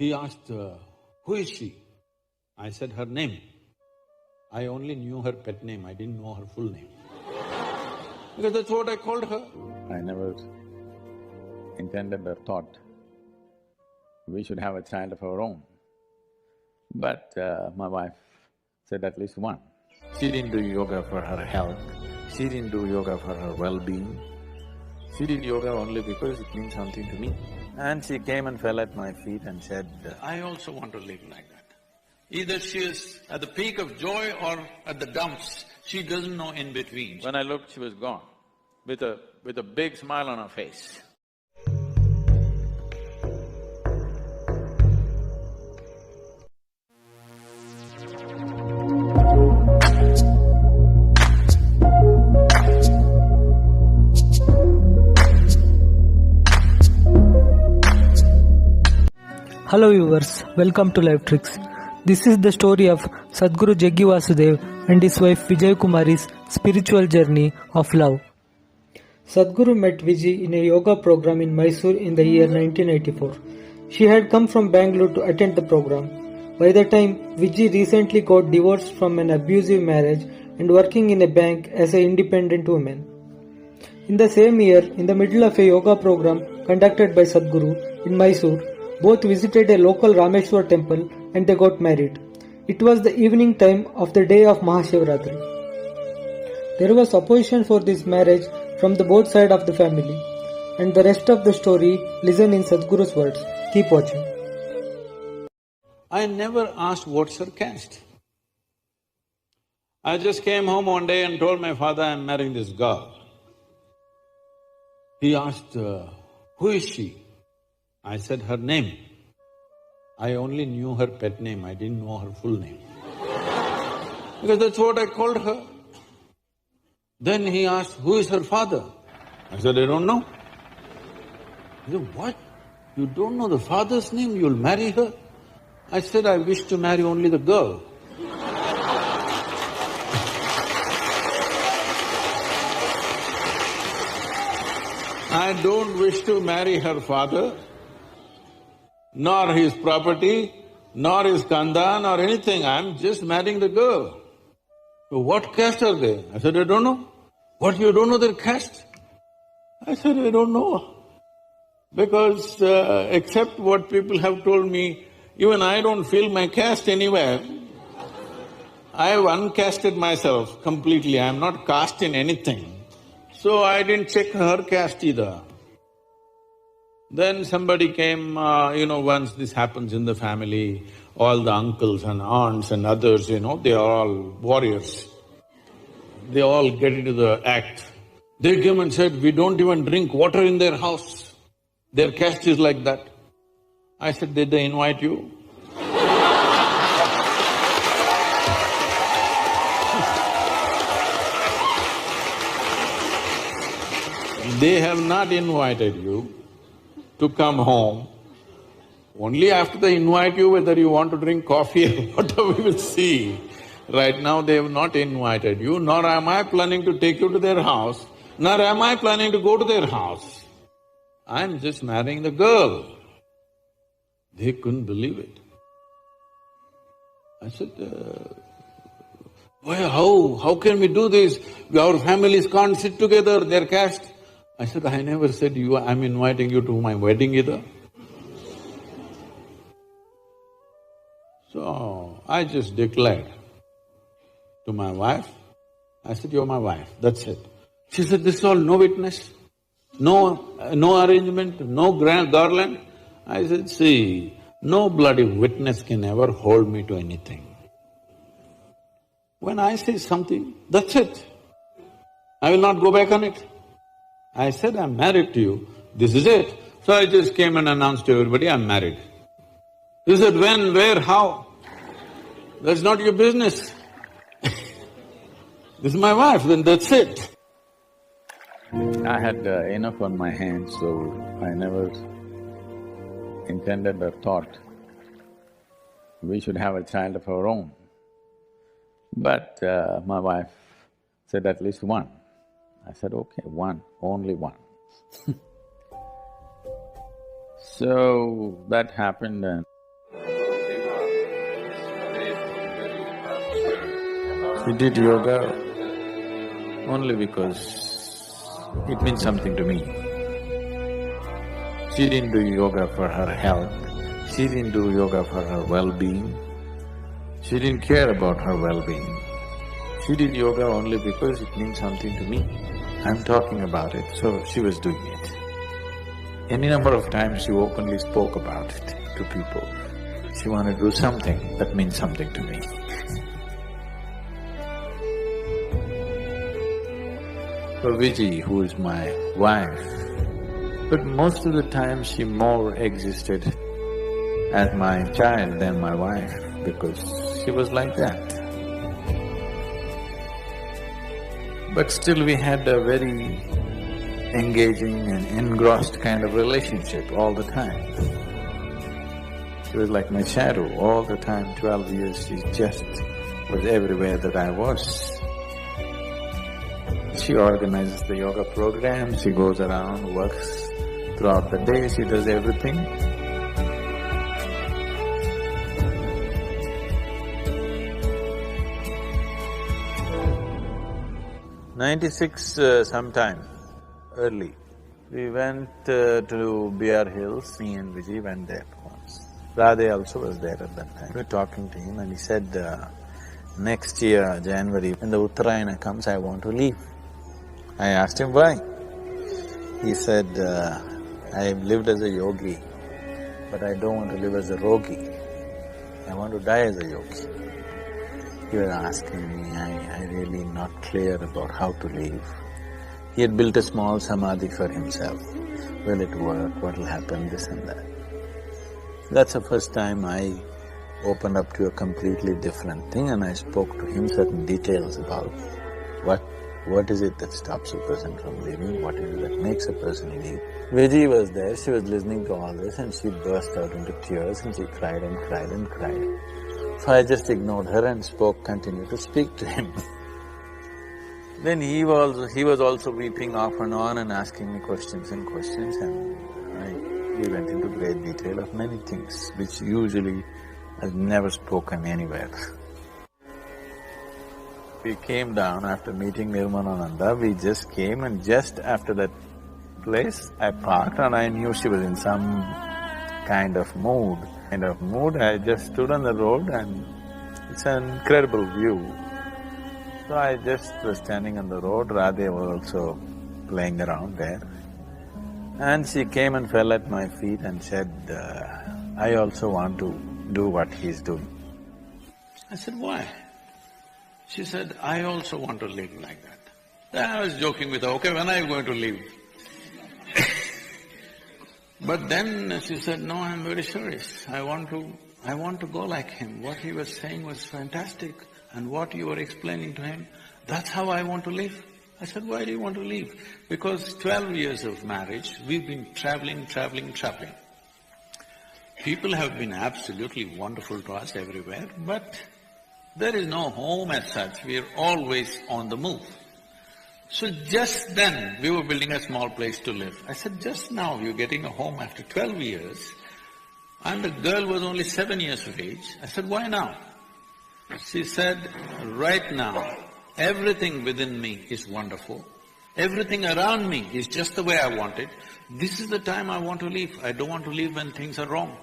He asked, who is she? I said her name. I only knew her pet name, I didn't know her full name. Because that's what I called her. I never intended or thought we should have a child of our own. But my wife said at least one. She didn't do yoga for her health, she didn't do yoga for her well-being. She did yoga only because it means something to me. And she came and fell at my feet and said, I also want to live like that. Either she is at the peak of joy or at the dumps, she doesn't know in between. When I looked, she was gone, with a big smile on her face. Hello viewers, welcome to Life Tricks. This is the story of Sadhguru Jaggi Vasudev and his wife Vijay Kumari's spiritual journey of love. Sadhguru met Vijay in a yoga program in Mysore in the year 1984. She had come from Bangalore to attend the program. By the time, Vijay recently got divorced from an abusive marriage and working in a bank as an independent woman. In the same year, in the middle of a yoga program conducted by Sadhguru in Mysore, both visited a local Rameshwar temple and they got married. It was the evening time of the day of Mahashivratri. There was opposition for this marriage from the both sides of the family, and the rest of the story listen in Sadhguru's words. Keep watching. I never asked what's her caste. I just came home one day and told my father, I'm marrying this girl. He asked, who is she? I said her name. I only knew her pet name, I didn't know her full name. Because that's what I called her. Then he asked, who is her father? I said, I don't know. He said, what? You don't know the father's name, you'll marry her? I said, I wish to marry only the girl. I don't wish to marry her father, nor his property, nor his khandan or anything, I'm just marrying the girl. So what caste are they? I said, I don't know. What, you don't know their caste? I said, I don't know. Because except what people have told me, even I don't feel my caste anywhere. I have uncasted myself completely, I'm not cast in anything. So I didn't check her caste either. Then somebody came, once this happens in the family, all the uncles and aunts and others, they are all warriors. They all get into the act. They came and said, we don't even drink water in their house. Their caste is like that. I said, did they invite you? They have not invited you to come home. Only after they invite you, whether you want to drink coffee or whatever, we will see. Right now they have not invited you, nor am I planning to take you to their house, nor am I planning to go to their house. I'm just marrying the girl. They couldn't believe it. I said, well, how can we do this? Our families can't sit together, they're caste. I said, I never said I'm inviting you to my wedding either. So, I just declared to my wife, I said, you're my wife, that's it. She said, this is all no witness, no arrangement, no garland. I said, see, no bloody witness can ever hold me to anything. When I say something, that's it. I will not go back on it. I said, I'm married to you, this is it. So I just came and announced to everybody, I'm married. He said, when, where, how? That's not your business. This is my wife, then that's it. I had enough on my hands, so I never intended or thought we should have a child of our own. But my wife said at least one. I said, okay, one, only one. So that happened and She did yoga only because it means something to me. She didn't do yoga for her health, she didn't do yoga for her well-being, she didn't care about her well-being. She did yoga only because it means something to me. I'm talking about it, so she was doing it. Any number of times she openly spoke about it to people. She wanted to do something that means something to me. For Viji, who is my wife, but most of the time she more existed as my child than my wife because she was like that. But still we had a very engaging and engrossed kind of relationship all the time. She was like my shadow all the time, 12 years, she just was everywhere that I was. She organizes the yoga program, she goes around, works throughout the day, she does everything. '96 sometime early, we went to BR Hills, me and Vijay went there once. Radhe also was there at that time. We were talking to him and he said, next year, January, when the Uttarayana comes, I want to leave. I asked him why. He said, I've lived as a yogi, but I don't want to live as a rogi. I want to die as a yogi. He was asking me, I really not clear about how to live. He had built a small samadhi for himself. Will it work? What will happen? This and that. That's the first time I opened up to a completely different thing and I spoke to him certain details about what is it that stops a person from living, what is it that makes a person live. Viji was there, she was listening to all this and she burst out into tears and she cried and cried and cried. So I just ignored her and continued to speak to him. Then he was also weeping off and on and asking me questions and we went into great detail of many things which usually I've never spoken anywhere. We came down after meeting Nirmanananda, we just came and just after that place I parked and I knew she was in some kind of mood. I just stood on the road and it's an incredible view. So I just was standing on the road, Radhe was also playing around there. And she came and fell at my feet and said, I also want to do what he's doing. I said, why? She said, I also want to live like that. Then I was joking with her, okay, when are you going to live? But then she said, no, I'm very serious, I want to go like him. What he was saying was fantastic and what you were explaining to him, that's how I want to live. I said, why do you want to leave? Because 12 years of marriage, we've been traveling. People have been absolutely wonderful to us everywhere, but there is no home as such, we are always on the move. So just then, we were building a small place to live. I said, just now you're getting a home after 12 years, and the girl was only 7 years of age. I said, why now? She said, right now, everything within me is wonderful. Everything around me is just the way I want it. This is the time I want to live. I don't want to live when things are wrong.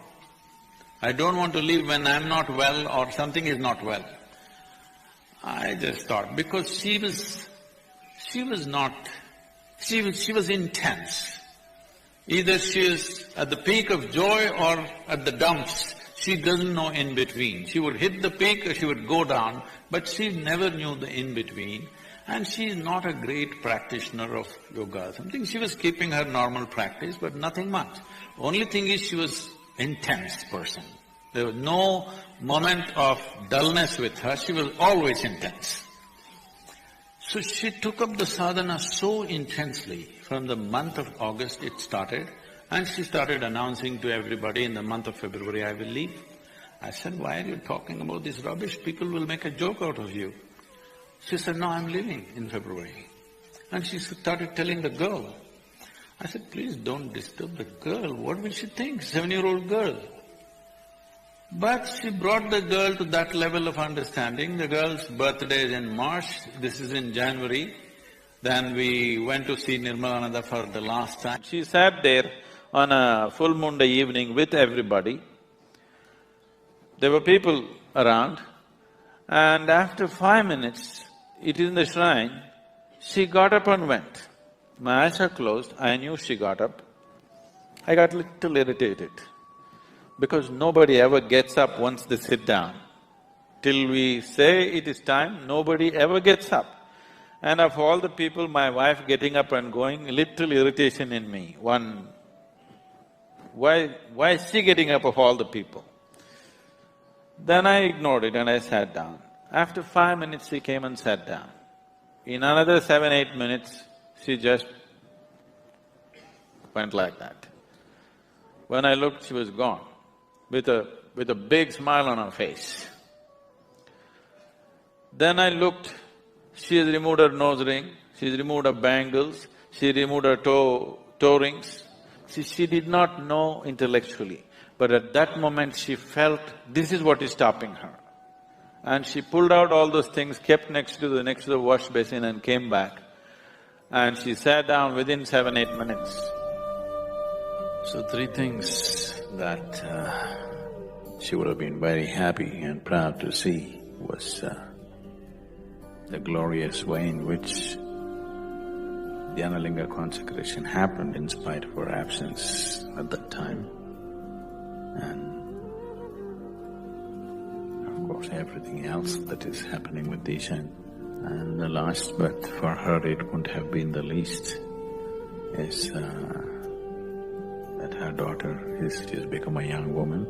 I don't want to live when I'm not well or something is not well. I just thought, because she was intense. Either she is at the peak of joy or at the dumps. She doesn't know in between. She would hit the peak or she would go down, but she never knew the in-between. And she is not a great practitioner of yoga or something. She was keeping her normal practice, but nothing much. Only thing is she was intense person. There was no moment of dullness with her, she was always intense. So she took up the sadhana so intensely, from the month of August it started, and she started announcing to everybody, in the month of February I will leave. I said, why are you talking about this rubbish? People will make a joke out of you. She said, no, I'm leaving in February. And she started telling the girl. I said, please don't disturb the girl, what will she think, 7-year-old girl? But she brought the girl to that level of understanding. The girl's birthday is in March, this is in January. Then we went to see Nirmalananda for the last time. She sat there on a full moon day evening with everybody. There were people around, and after 5 minutes, it is in the shrine, she got up and went. My eyes are closed, I knew she got up. I got little irritated, because nobody ever gets up once they sit down. Till we say it is time, nobody ever gets up. And of all the people, my wife getting up and going, little irritation in me. One, why is she getting up of all the people? Then I ignored it and I sat down. After 5 minutes, she came and sat down. In another 7, 8 minutes, she just went like that. When I looked, she was gone, with a big smile on her face. Then I looked, she has removed her nose ring, she's removed her bangles, she removed her toe rings. She did not know intellectually, but at that moment she felt this is what is stopping her. And she pulled out all those things, kept next to the wash basin and came back. And she sat down within 7, 8 minutes. So 3 things that she would have been very happy and proud to see was the glorious way in which the Analinga consecration happened in spite of her absence at that time. And of course everything else that is happening with Disha. And the last, but for her it wouldn't have been the least, is that her daughter she's become a young woman.